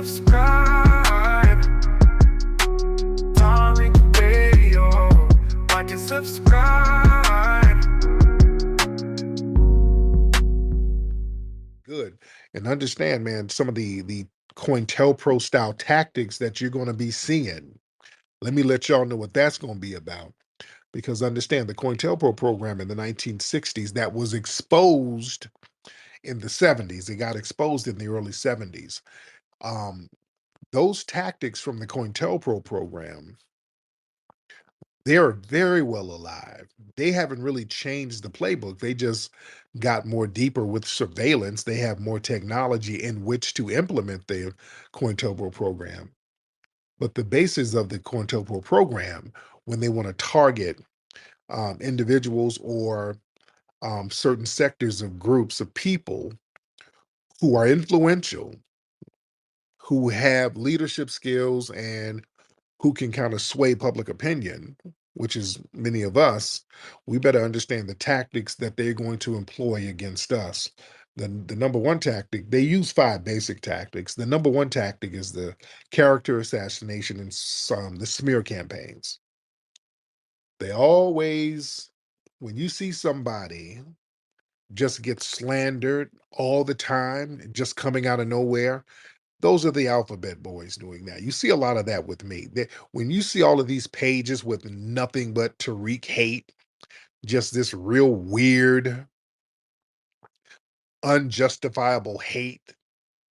subscribe. Tariq Radio. Watch and subscribe. Good. And understand, man, some of the Cointelpro style tactics that you're going to be seeing. Let me let y'all know what that's going to be about. Because understand, the Cointelpro program in the 1960s that was exposed in the 70s, it got exposed in the early 70s. Those tactics from the Cointelpro program, they're very well alive. They haven't really changed the playbook. They just got more deeper with surveillance. They have more technology in which to implement the Cointelpro program. But the basis of the Cointelpro program, when they want to target individuals or certain sectors of groups of people who are influential, who have leadership skills, and who can kind of sway public opinion, which is many of us, we better understand the tactics that they're going to employ against us. The number one tactic, they use 5 basic tactics. The number one tactic is the character assassination and the smear campaigns. They always, when you see somebody just get slandered all the time, just coming out of nowhere, those are the alphabet boys doing that. You see a lot of that with me. When you see all of these pages with nothing but Tariq hate, just this real weird, unjustifiable hate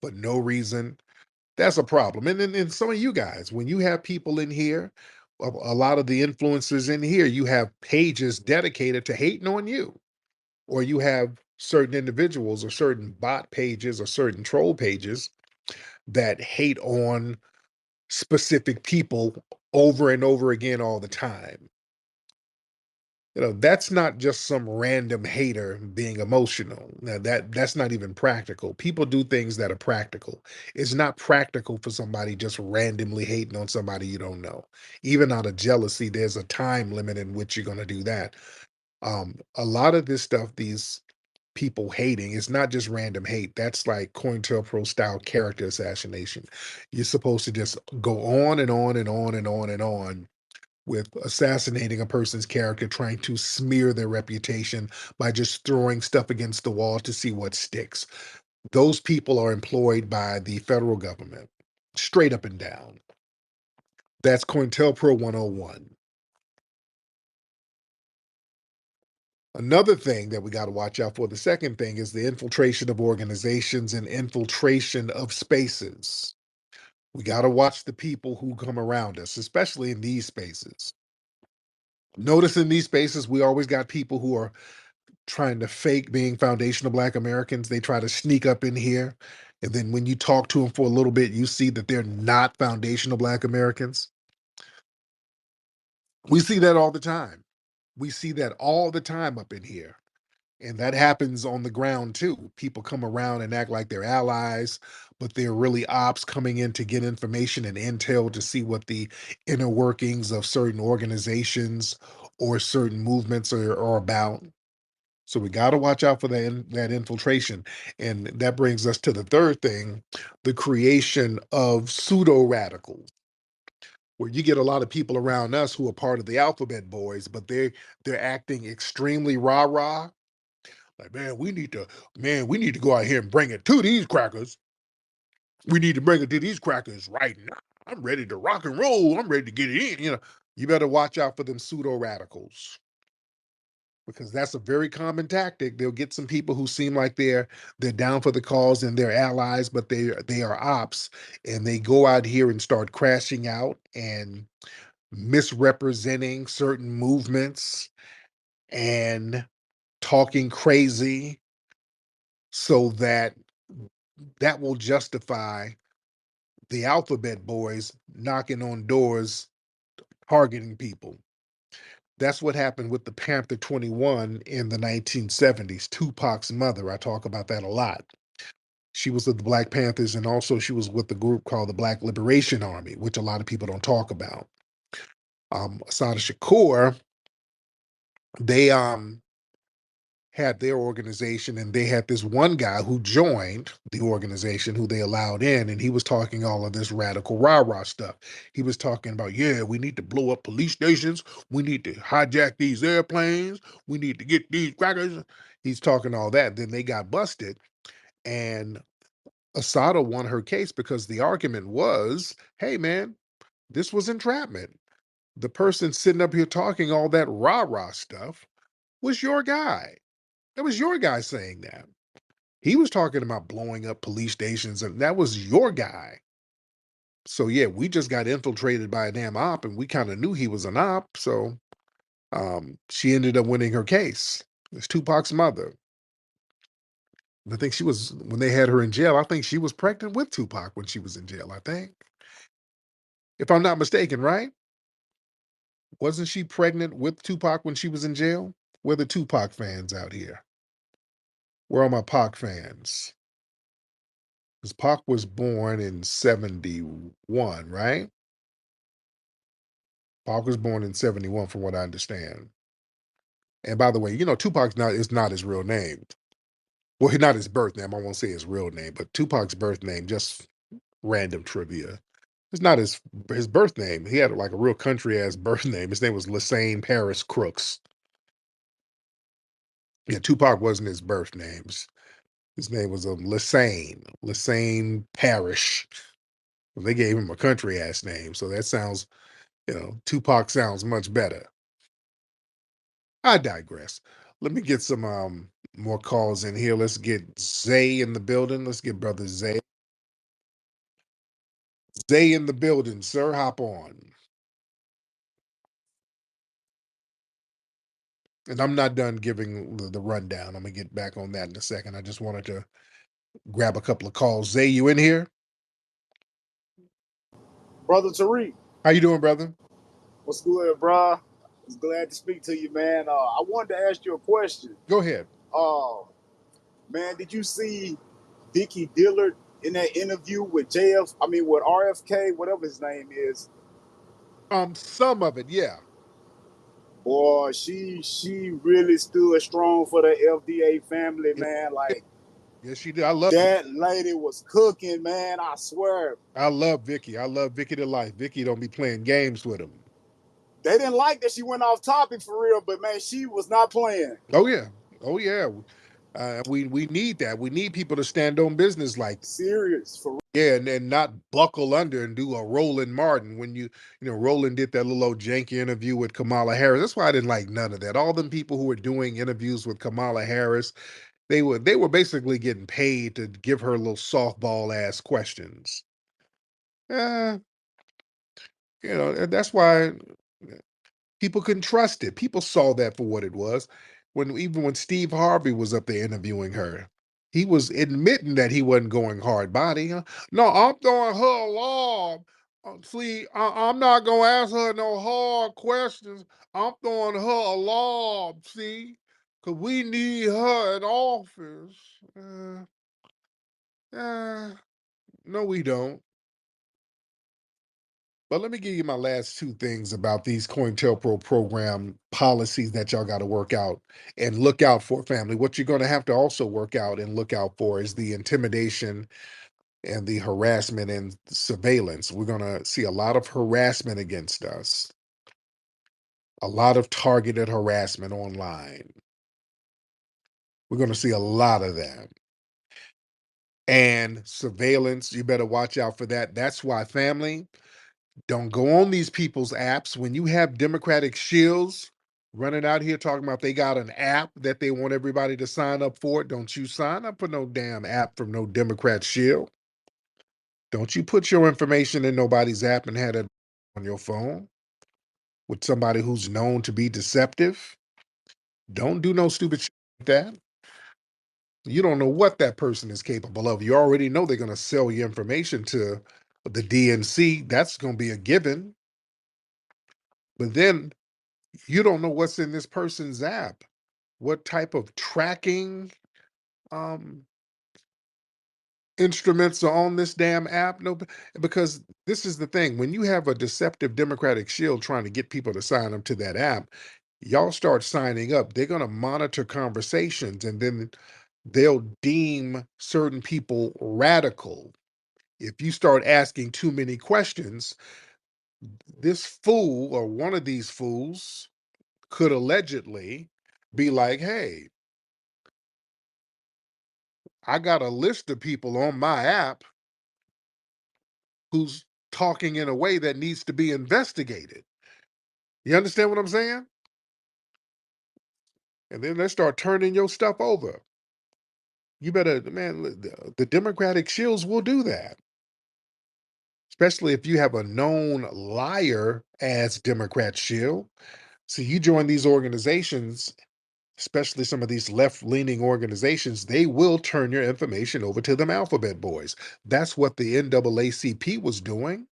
for no reason, that's a problem. And then some of you guys, when you have people in here, a lot of the influencers in here, you have pages dedicated to hating on you, or you have certain individuals or certain bot pages or certain troll pages that hate on specific people over and over again all the time. That's not just some random hater being emotional. Now that's not even practical. People do things that are practical. It's not practical for somebody just randomly hating on somebody you don't know. Even out of jealousy, there's a time limit in which you're going to do that. A lot of this stuff, these people hating, it's not just random hate. That's like COINTELPRO style character assassination. You're supposed to just go on and on and on and on and on with assassinating a person's character, trying to smear their reputation by just throwing stuff against the wall to see what sticks. Those people are employed by the federal government, straight up and down. That's COINTELPRO 101. Another thing that we got to watch out for, the second thing, is the infiltration of organizations and infiltration of spaces. We got to watch the people who come around us, especially in these spaces. Notice in these spaces, we always got people who are trying to fake being foundational Black Americans. They try to sneak up in here. And then when you talk to them for a little bit, you see that they're not foundational Black Americans. We see that all the time. We see that all the time up in here. And that happens on the ground too. People come around and act like they're allies, but they're really ops coming in to get information and intel to see what the inner workings of certain organizations or certain movements are about. So we got to watch out for that infiltration. And that brings us to the third thing, the creation of pseudo radicals, where you get a lot of people around us who are part of the alphabet boys, but they're acting extremely rah-rah. Like, we need to go out here and bring it to these crackers. We need to bring it to these crackers right now. I'm ready to rock and roll. I'm ready to get it in. You better watch out for them pseudo radicals, because that's a very common tactic. They'll get some people who seem like they're down for the cause and they're allies, but they are ops, and they go out here and start crashing out and misrepresenting certain movements and talking crazy, so that will justify the alphabet boys knocking on doors, targeting people. That's what happened with the Panther 21 in the 1970s. Tupac's mother, I talk about that a lot. She was with the Black Panthers, and also she was with the group called the Black Liberation Army, which a lot of people don't talk about. Assata Shakur, they had their organization, and they had this one guy who joined the organization who they allowed in, and he was talking all of this radical rah-rah stuff. He was talking about, yeah, we need to blow up police stations, we need to hijack these airplanes, we need to get these crackers. He's talking all that. Then they got busted, and Asada won her case because the argument was, hey man, this was entrapment. The person sitting up here talking all that rah-rah stuff was your guy. That was your guy saying that. He was talking about blowing up police stations, and that was your guy. So yeah, we just got infiltrated by a damn op, and we kind of knew he was an op. So she ended up winning her case. It's Tupac's mother. I think she was, when they had her in jail, I think she was pregnant with Tupac when she was in jail, I think. If I'm not mistaken, right? Wasn't she pregnant with Tupac when she was in jail? Where the Tupac fans out here? Where are my Pac fans? Because Pac was born in 71, right? Pac was born in 71, from what I understand. And by the way, Tupac's not is not his real name. Well, not his birth name. I won't say his real name, but Tupac's birth name, just random trivia. It's not his birth name. He had like a real country ass birth name. His name was Lassane Paris Crooks. Yeah, Tupac wasn't his birth names. His name was Lassane Parish. They gave him a country ass name, so that sounds, Tupac sounds much better. I digress. Let me get some more calls in here. Let's get Zay in the building. Let's get brother Zay. Zay in the building, sir. Hop on. And I'm not done giving the rundown. I'm gonna get back on that in a second. I just wanted to grab a couple of calls. Zay, you in here? Brother Tariq, How you doing, brother? what's good, bruh? It's glad to speak to you, man. I wanted to ask you a question. Go ahead. Man, did you see Vicky Dillard in that interview with with RFK, whatever his name is? Some of it, yeah. Boy, she really stood strong for the FDA family, Yeah, man. Like, yes, she did. I love it. that lady was cooking, man. I swear. I love Vicky. I love Vicky to life. Vicky don't be playing games with him. They didn't like that she went off topic for real, but man, she was not playing. Oh yeah. Oh yeah. We need that. We need people to stand on business like, Serious, for yeah, and not buckle under and do a Roland Martin when Roland did that little old janky interview with Kamala Harris. That's why I didn't like none of that. All them people who were doing interviews with Kamala Harris, they were basically getting paid to give her little softball ass questions. Uh, that's why people couldn't trust it. People saw that for what it was. Even when Steve Harvey was up there interviewing her, he was admitting that he wasn't going hard body. Huh? No, I'm throwing her alarm. See, I'm not gonna ask her no hard questions. I'm throwing her alarm. See, because we need her in office. Uh, no, we don't. But let me give you my last two things about these Cointelpro program policies that y'all got to work out and look out for, family. What you're going to have to also work out and look out for is the intimidation and the harassment and surveillance. We're going to see a lot of harassment against us, a lot of targeted harassment online. We're going to see a lot of that. And surveillance, you better watch out for that. That's why, family, don't go on these people's apps. When you have Democratic shills running out here talking about they got an app that they want everybody to sign up for, don't you sign up for no damn app from no Democrat shill. Don't you put your information in nobody's app and have it on your phone with somebody who's known to be deceptive. Don't do no stupid shit like that. You don't know what that person is capable of. You already know they're going to sell your information to the DNC. That's going to be a given. But then you don't know what's in this person's app, what type of tracking um, instruments are on this damn app. No, because this is the thing: when you have a deceptive Democratic shield trying to get people to sign up to that app, Y'all start signing up, they're going to monitor conversations, and then they'll deem certain people radical. If you start asking too many questions, this fool or one of these fools could allegedly be like, hey, I got a list of people on my app who's talking in a way that needs to be investigated. You understand what I'm saying? And then they start turning your stuff over. You better, man, the Democratic shills will do that, especially if you have a known liar as Democrat shill. So you join these organizations, especially some of these left-leaning organizations, they will turn your information over to them alphabet boys. That's what the NAACP was doing.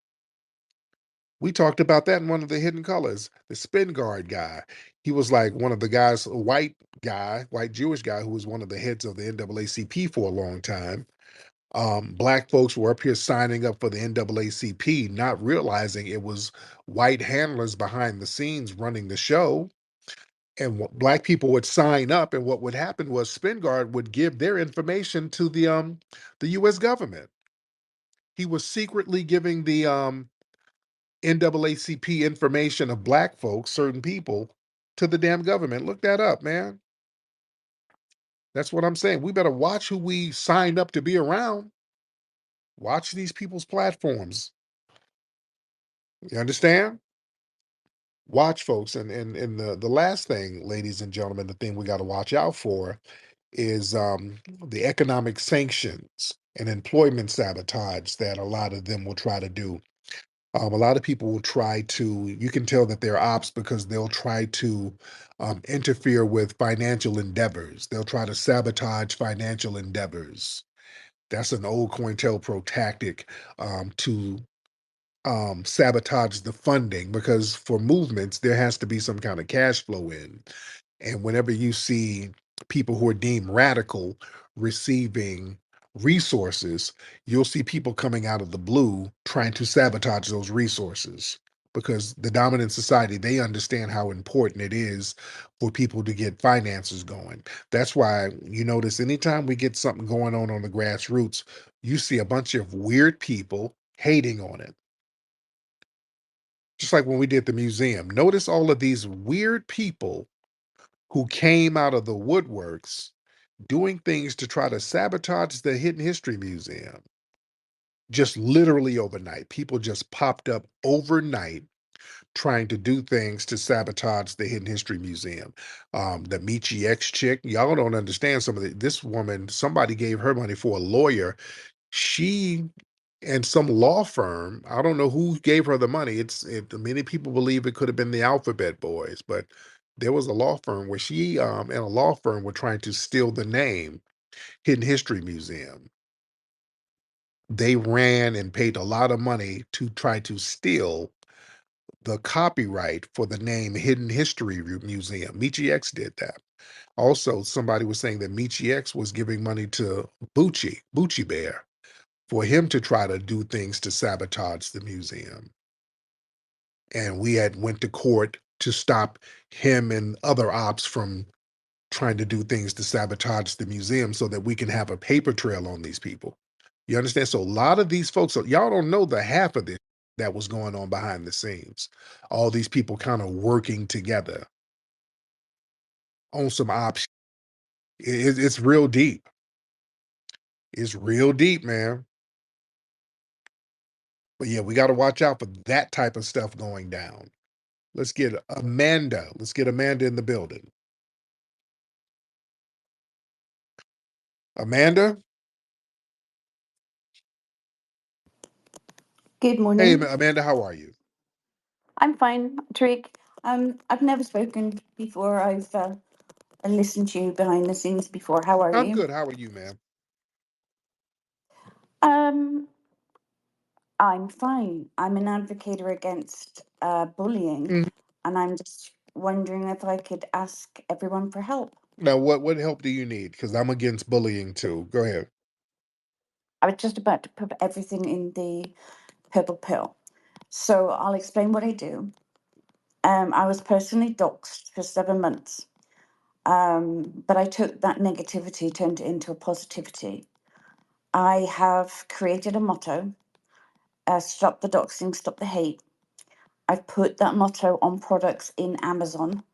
We talked about that in one of the hidden colors, the spin guard guy. He was like one of the guys, a white guy, white Jewish guy, who was one of the heads of the NAACP for a long time. Black folks were up here signing up for the NAACP, not realizing it was white handlers behind the scenes running the show. And black people would sign up, and what would happen was SpinGuard would give their information to the U.S. government. He was secretly giving the NAACP information of black folks, certain people, to the damn government. Look that up, man. That's what I'm saying. We better watch who we signed up to be around. Watch these people's platforms. You understand? Watch, folks. And the last thing, ladies and gentlemen, the thing we got to watch out for is the economic sanctions and employment sabotage that a lot of them will try to do. A lot of people will try to, you can tell that they're ops because they'll try to interfere with financial endeavors. They'll try to sabotage financial endeavors. That's an old Cointelpro tactic to sabotage the funding, because for movements, there has to be some kind of cash flow in. And whenever you see people who are deemed radical receiving resources, you'll see people coming out of the blue trying to sabotage those resources, because the dominant society, they understand how important it is for people to get finances going. That's why you notice anytime we get something going on the grassroots, you see a bunch of weird people hating on it. Just like when we did the museum. Notice all of these weird people who came out of the woodworks doing things to try to sabotage the Hidden History Museum. Just literally overnight. People just popped up overnight trying to do things to sabotage the Hidden History Museum. The Michi X chick, y'all don't understand some of this woman, somebody gave her money for a lawyer. She and some law firm, I don't know who gave her the money. Many people believe it could have been the Alphabet Boys, but there was a law firm where she and a law firm were trying to steal the name Hidden History Museum. They ran and paid a lot of money to try to steal the copyright for the name Hidden History Museum. Michi X did that. Also, somebody was saying that Michi X was giving money to Bucci Bear, for him to try to do things to sabotage the museum. And we had went to court to stop him and other ops from trying to do things to sabotage the museum, so that we can have a paper trail on these people. You understand? So a lot of these folks, so y'all don't know the half of this that was going on behind the scenes. All these people kind of working together on some options. It's real deep. It's real deep, man. But yeah, we got to watch out for that type of stuff going down. Let's get Amanda. Let's get Amanda in the building. Amanda? Good Hey, morning. Amanda, how are you? I'm fine, Tariq. I've never spoken before. I've listened to you behind the scenes before. How are I'm you? good. How are you, ma'am? Um, I'm fine. I'm an advocate against bullying, Mhm. and I'm just wondering if I could ask everyone for help. Now, what help do you need? Because I'm against bullying too. Go ahead. I was just about to put everything in the purple pill, so I'll explain what I do, I was personally doxxed for 7 months. But I took that negativity, turned it into a positivity. I have created a motto: stop the doxing, stop the hate. I've put that motto on products in Amazon,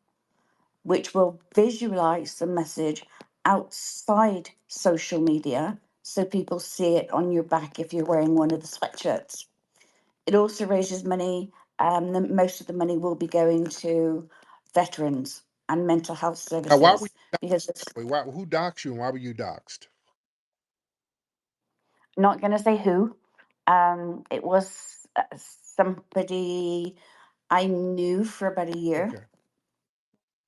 which will visualize the message outside social media so people see it on your back if you're wearing one of the sweatshirts. It also raises money. Most of the money will be going to veterans and mental health Now, why were services you, because it's wait, why, who doxed you and why were you doxed? not going to say who. It was somebody I knew for about a year, Okay.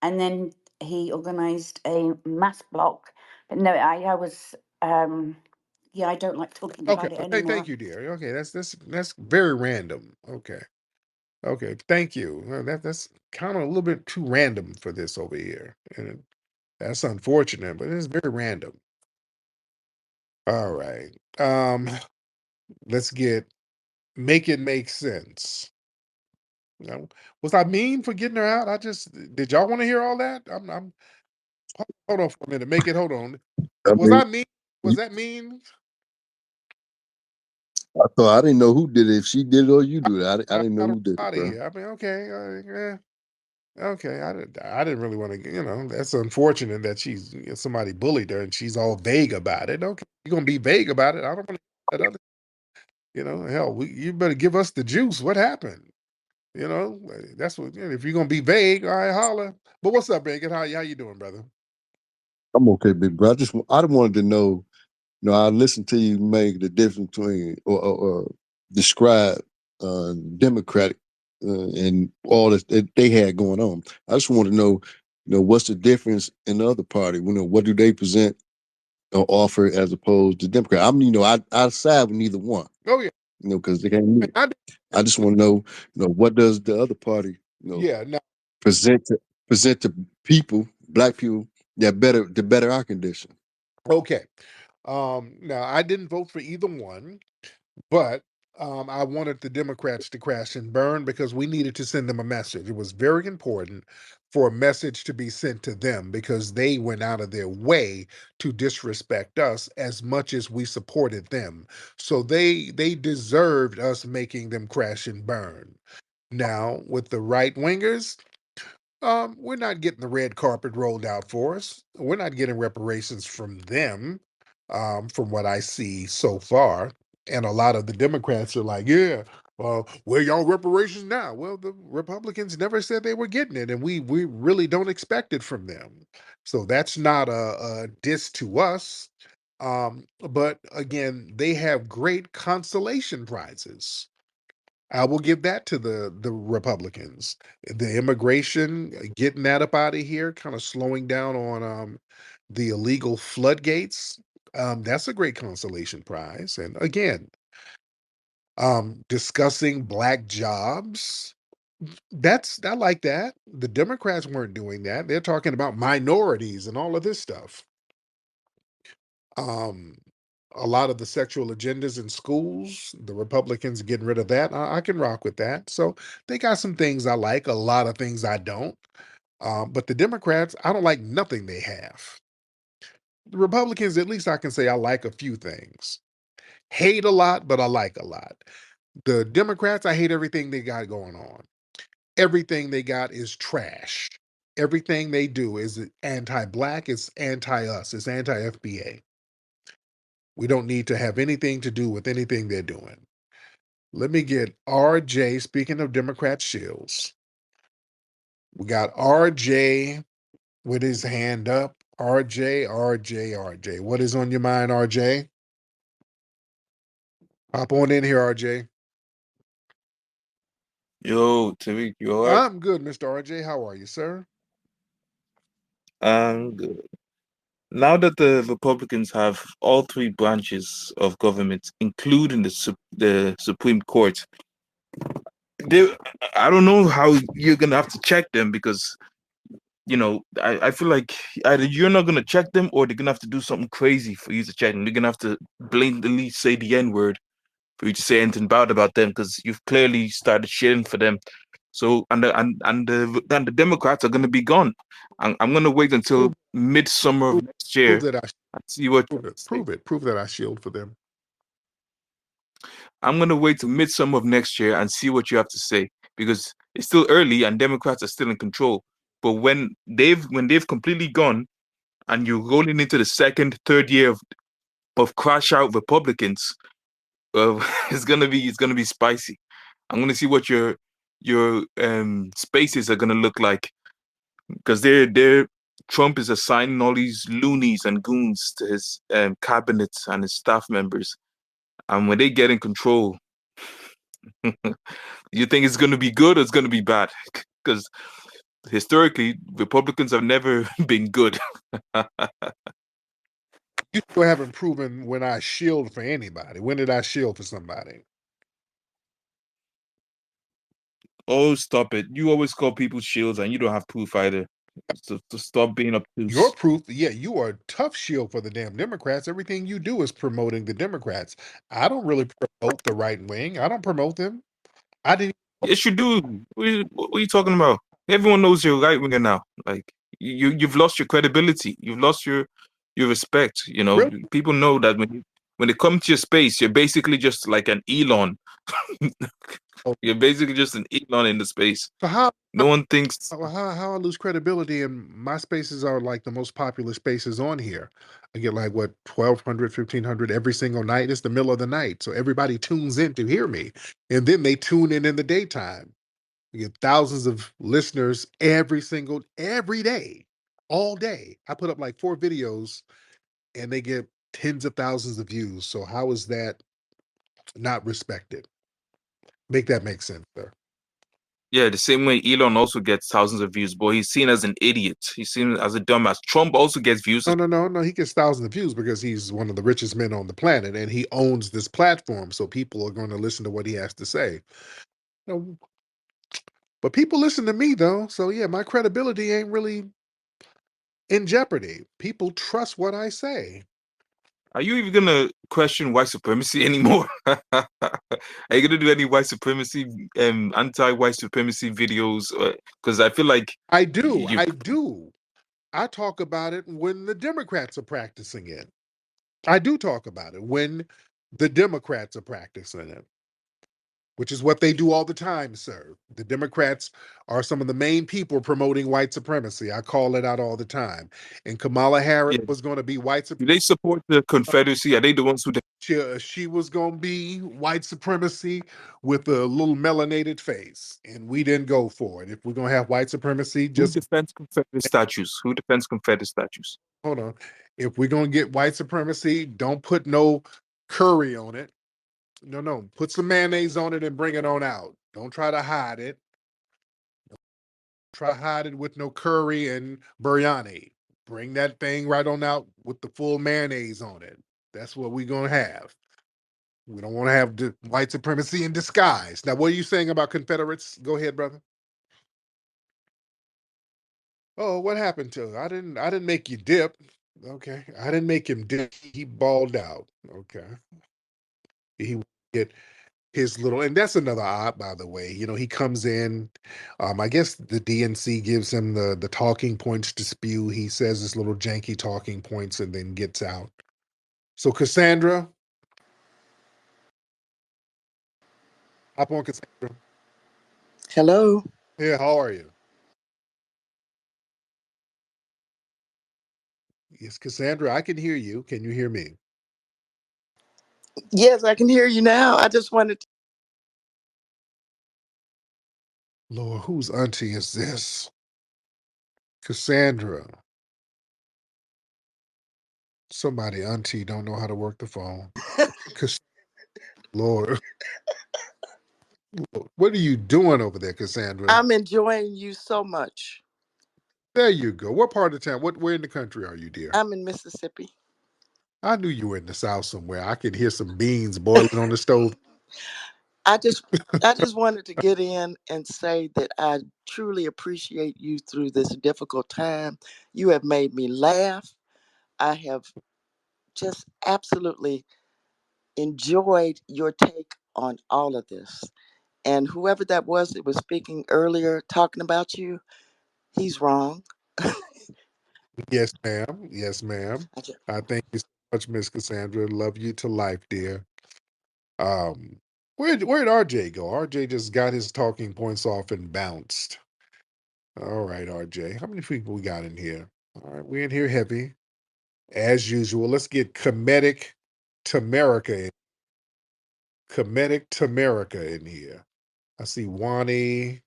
and then he organised a mass block. But no, I was yeah, I don't like talking Okay. about it Well, thank anymore. you, dear. Okay, that's very random. Okay. Okay. Thank you. That's kind of a little bit too random for this over here, and that's unfortunate, but it's very random. All right. Let's make it make sense. Was I mean for getting her out? Did y'all want to hear all that? Hold on for a minute. Hold on. I Was mean, I mean? Was you, that mean? I thought I didn't know who did it. If she did it or you do it, I I didn't know got her who did it, out of bro. here. I mean, okay, okay. I didn't really want to. That's unfortunate that somebody bullied her and she's all vague about it. Okay, you're gonna be vague about it. I don't want to that other. Hell, you better give us the juice. What happened? That's what. If you're gonna be vague, all right, holler. But what's up, Bacon? How you doing, brother? I'm okay, big bro. I just wanted to know. I listened to you make the difference between or describe Democratic and all that they had going on. I just want to know, what's the difference in the other party? What do they present or offer as opposed to Democrat? I side with neither one. Oh yeah, Because they can't meet. I, I just want to know, what does the other party, yeah. No, present to people, black people, the better our condition. okay. Now I didn't vote for either one. But I wanted the Democrats to crash and burn because we needed to send them a message. It was very important for a message to be sent to them because they went out of their way to disrespect us as much as we supported them. So they deserved us making them crash and burn. Now, with the right wingers, we're not getting the red carpet rolled out for us. We're not getting reparations from them, from what I see so far. And a lot of the Democrats are like, yeah, where y'all reparations now? Well, the Republicans never said they were getting it, and we really don't expect it from them. So that's not a diss to us. But again, they have great consolation prizes. I will give that to the Republicans. The immigration, getting that up out of here, kind of slowing down on the illegal floodgates. That's a great consolation prize. And again, discussing black jobs. I like that. The Democrats weren't doing that. They're talking about minorities and all of this stuff. Um, a lot of the sexual agendas in schools, the Republicans getting rid of that. I can rock with that. So they got some things I like, a lot of things I don't. But the Democrats, I don't like nothing they have. The Republicans, at least I can say I like a few things. Hate a lot, but I like a lot. The Democrats, I hate everything they got going on. Everything they got is trash. Everything they do is anti-black, it's anti-us, it's anti-FBA. We don't need to have anything to do with anything they're doing. Let me get RJ. Speaking of Democrat shills, we got RJ with his hand up. RJ. What is on your mind, RJ? Hop on in here, RJ. Yo, Tariq, you alright? I'm good, Mr. RJ. How are you, sir? Good. Now that the Republicans have all three branches of government, including the Supreme Court, they I don't know how you're gonna have to check them because I feel like either you're not gonna check them or they're gonna have to do something crazy for you to check them. They're gonna have to blatantly say the N word for you to say anything bad about them because you've clearly started shitting for them. So and the Democrats are going to be gone. I'm going to wait until midsummer of next year Prove that I and see what you prove have it. to say. Prove it. Prove that I shield for them. I'm going to wait till midsummer of next year and see what you have to say, because it's still early and Democrats are still in control. But when they've completely gone and you're rolling into the second, third year of crash out Republicans, it's gonna be spicy. I'm gonna see what your spaces are gonna look like, because they're Trump is assigning all these loonies and goons to his cabinets and his staff members, and when they get in control, you think it's gonna be good or it's gonna be bad? Because historically, Republicans have never been good. You still haven't proven when I shield for anybody. When did I shield for somebody? Oh, stop it! You always call people shields, and you don't have proof either. So stop being Your obtuse. proof, yeah, you are a tough shield for the damn Democrats. Everything you do is promoting the Democrats. I don't really promote the right wing. I don't promote them. I didn't. Yes, you do. What are you talking about? Everyone knows you're a right winger now. Like you've lost your credibility. You've lost your respect. Really? People know that when they come to your space, you're basically just like an Elon. You're basically just an Elon in the space. So how No one thinks. how I lose credibility, and my spaces are like the most popular spaces on here. I get like what 1,200, 1,500 every single night. It's the middle of the night, so everybody tunes in to hear me, and then they tune in the daytime. We get thousands of listeners every day, all day. I put up like 4 videos, and they get tens of thousands of views. So how is that not respected? Make that make sense, sir. Yeah, the same way Elon also gets thousands of views, but he's seen as an idiot. He's seen as a dumbass. Trump also gets views. No. He gets thousands of views because he's one of the richest men on the planet, and he owns this platform. So people are going to listen to what he has to say. You but people listen to me though. So yeah, my credibility ain't really in jeopardy. People trust what I say. Are you even gonna question white supremacy anymore? Are you gonna do any white supremacy, anti-white supremacy videos? Because I feel like I do. you, I do. I talk about it when the Democrats are practicing it. I do talk about it when the Democrats are practicing it, which is what they do all the time, sir. The Democrats are some of the main people promoting white supremacy. I call it out all the time. And Kamala Harris yeah. was going to be white Do supremacy. they support the Confederacy? Are they the ones who? She was going to be white supremacy with a little melanated face. And we didn't go for it. If we're going to have white supremacy, Who just defends Confederate statues? Who defends Confederate statues? hold on. If we're going to get white supremacy, don't put no curry on it. No. Put some mayonnaise on it and bring it on out. Don't try to hide it. Try to hide it with no curry and biryani. Bring that thing right on out with the full mayonnaise on it. That's what we're going to have. We don't want to have white supremacy in disguise. Now, what are you saying about Confederates? Go ahead, brother. Oh, what happened to? I didn't make you dip. Okay. I didn't make him dip. He balled out. Okay. He get his little, and that's another odd, by the way. He comes in. I guess the DNC gives him the talking points to spew. He says his little janky talking points and then gets out. So Cassandra, hop on, Cassandra. Hello. Yeah, how are you? Yes, Cassandra, I can hear you. Can you hear me? Yes, I can hear you now. I just wanted to. Lord, whose auntie is this? Cassandra. Somebody auntie don't know how to work the phone. Lord, what are you doing over there, Cassandra? I'm enjoying you so much. There you go. What part of town? Where in the country are you, dear? I'm in Mississippi. I knew you were in the South somewhere. I could hear some beans boiling on the stove. I just I just wanted to get in and say that I truly appreciate you through this difficult time. You have made me laugh. I have just absolutely enjoyed your take on all of this. And whoever that was that was speaking earlier, talking about you, he's wrong. Yes, ma'am. Yes, ma'am. I just, I thank you so much, Miss Cassandra. Love you to life, dear. Um, where'd RJ go? RJ just got his talking points off and bounced. All right, RJ. How many people we got in here? All right, we're in here heavy. As usual. Let's get Comedic Tamerica. Comedic Tamerica in here. I see Wani,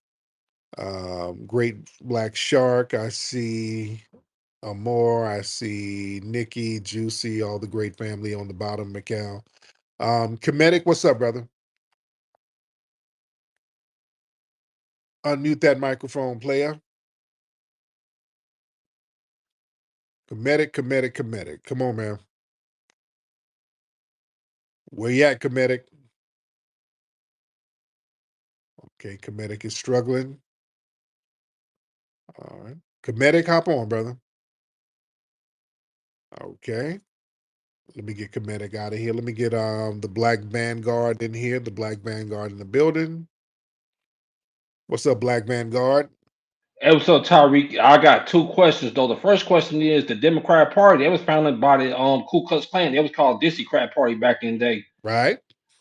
Great Black Shark. I see Amor. I see Nikki, Juicy, all the great family on the bottom, Mikal. Comedic, what's up, brother? Unmute that microphone, player. Comedic. Come on, man. Where you at, Comedic? Okay, Comedic is struggling. All right. Comedic, hop on, brother. Okay. Let me get Comedic out of here. Let me get the Black Vanguard in here. The Black Vanguard in the building. What's up, Black Vanguard? Hey, what's up, Tariq? I got two questions though. The first question is the Democrat Party. It was founded by the Ku Klux Klan. It was called Dixiecrat Party back in the day. Right.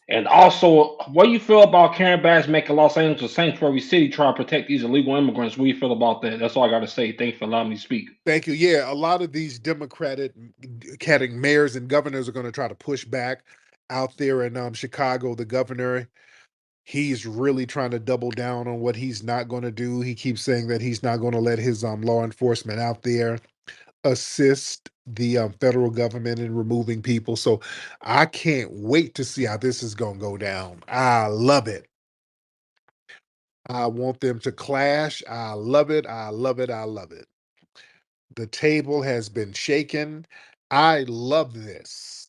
And also, what do you feel about Karen Bass making Los Angeles a sanctuary city, trying to protect these illegal immigrants? What do you feel about that? That's all I got to say. Thanks for allowing me to speak. Thank you. Yeah, a lot of these Democratic mayors and governors are going to try to push back out there in Chicago. The governor, he's really trying to double down on what he's not going to do. He keeps saying that he's not going to let his law enforcement out there assist the federal government in removing people. So I can't wait to see how this is going to go down. I love it. I want them to clash. I love it. I love it. I love it. The table has been shaken. I love this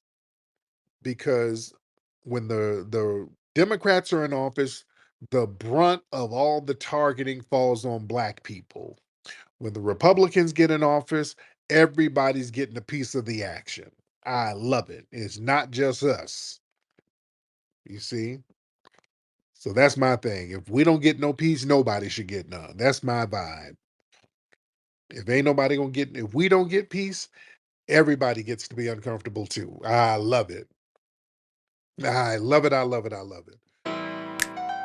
because when the Democrats are in office, the brunt of all the targeting falls on black people. When the Republicans get in office, everybody's getting a piece of the action. I love it. It's not just us. You see? So that's my thing. If we don't get no peace, nobody should get none. That's my vibe. If ain't nobody gonna get, if we don't get peace, everybody gets to be uncomfortable too. I love it. I love it. I love it. I love it.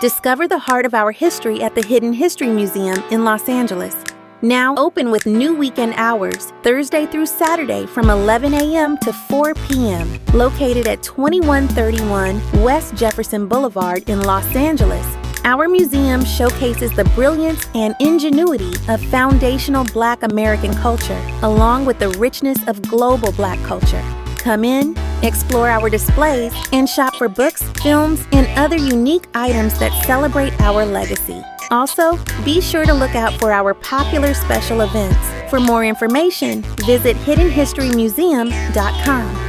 Discover the heart of our history at the Hidden History Museum in Los Angeles. Now open with new weekend hours, Thursday through Saturday from 11 a.m. to 4 p.m. Located at 2131 West Jefferson Boulevard in Los Angeles. Our museum showcases the brilliance and ingenuity of foundational Black American culture, along with the richness of global Black culture. Come in, explore our displays, and shop for books, films, and other unique items that celebrate our legacy. Also, be sure to look out for our popular special events. For more information, visit hiddenhistorymuseum.com.